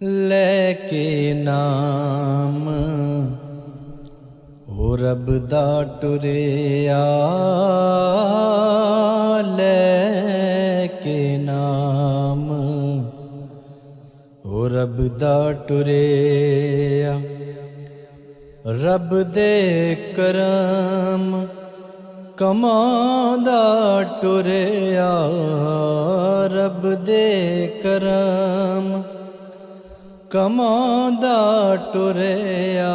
लेके नाम हो रब दा टुरिया, लेके नाम हो रब दा टुरिया। रब दे करम कमांदा टुरिया, रब दे करम कमांदा टुरिया,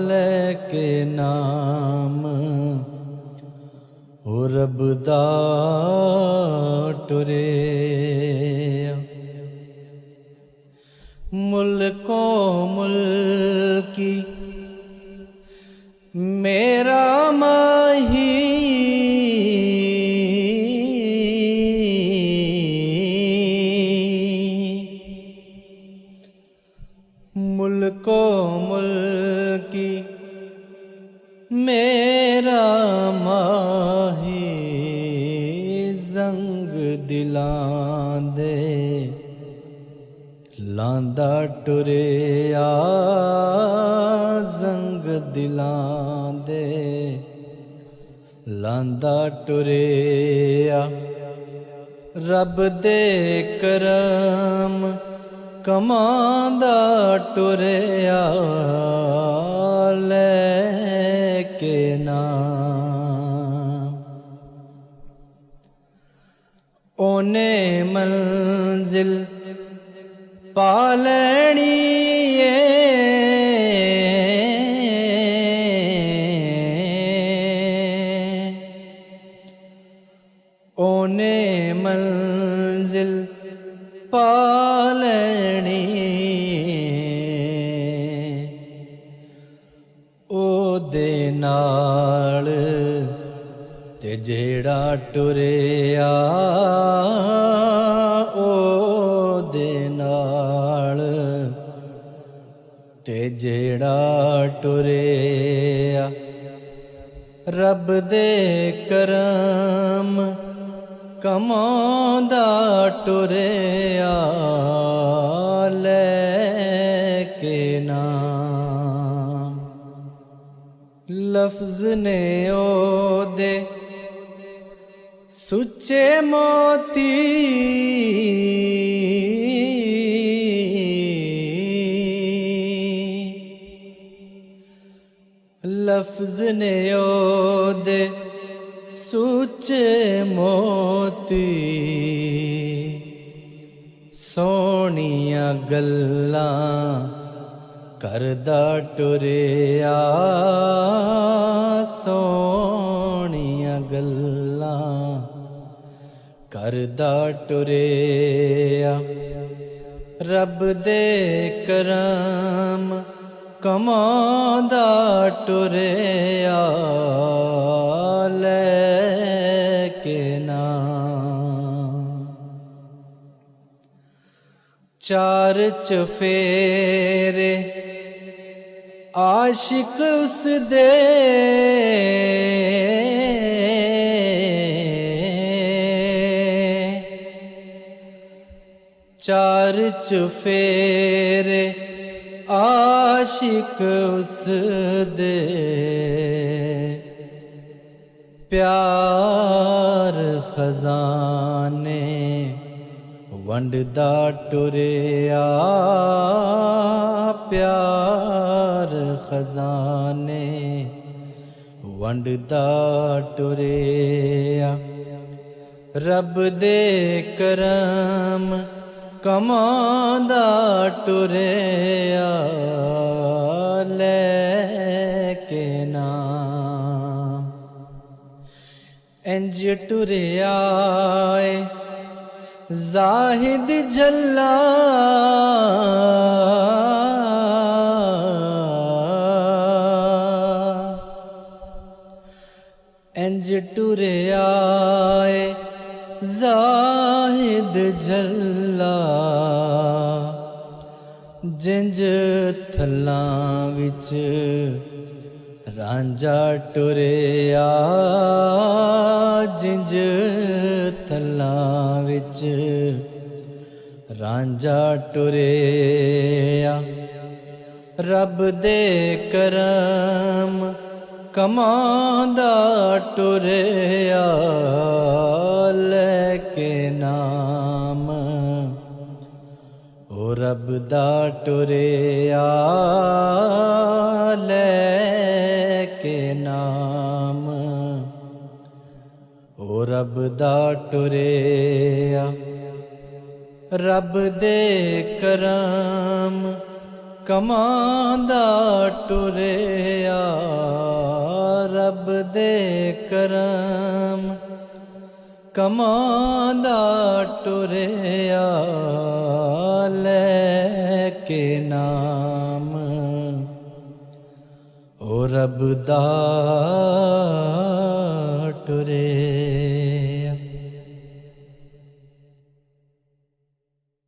लेके नाम हो रब दा टुरिया। मुल्को मुल्की मेरा माही, मुल्को मुल्की मेरा माही, जंग दिलां दे लांदा टुरिया, जंग दिलां दे लांदा टुरिया। रब दे करम कमांदा टुरिया, लेके नाम ओने मंजिल पालनी ओने मंजिल पालनी, ओ दे नाल ते जेड़ा टुरिया, ओ दे नाल ते जेड़ा टुरिया। रब दे करम कमांदा टुरिया, लेके नाम। लफ्ज ने ओ दे सुच्चे मोती, लफ्ज ने ओ दे सुच्चे मोती, सोनिया गल्लां करदा टुरिया, सोनिया गल्लां करदा टुरिया। रब दे करम कमांदा टुरिया, लेके नाम। चार चफेरे आशिक उस दे, चार चफेरे आशिक उस दे, प्यार खजाने वंडदा टुरिया, प्यार खजाने वंडदा टुरिया। रब दे करम कमांदा टुरिया, लेके नाम। इंज टुरिया जाहिद झल्ला, इंज टुरिया जाहिद झल्ला, जिंज थल्लां विच रांझा टुरिया, जिंज थल्लां विच ਰਾਂਝਾ ਟੁਰਿਆ ਰੱਬ ਦੇ ਕਰਮ ਕਮਾਂਦਾ ਟੁਰਿਆ ਲੈ ਕੇ ਨਾਮ ਓ ਰੱਬ ਦਾ ਟੁਰਿਆ ਲੈ ਕੇ ਨਾਮ ਓ ਰੱਬ ਦਾ ਟੁਰਿਆ ਰੱਬ ਦੇ ਕਰਮ ਕਮਾਂਦਾ ਟੁਰਿਆ ਰੱਬ ਦੇ ਕਰਮ ਕਮਾਂਦਾ ਟੁਰਿਆ ਲੈ ਕੇ ਨਾਮ ਓ ਰੱਬ ਦਾ ਟੁਰਿਆ।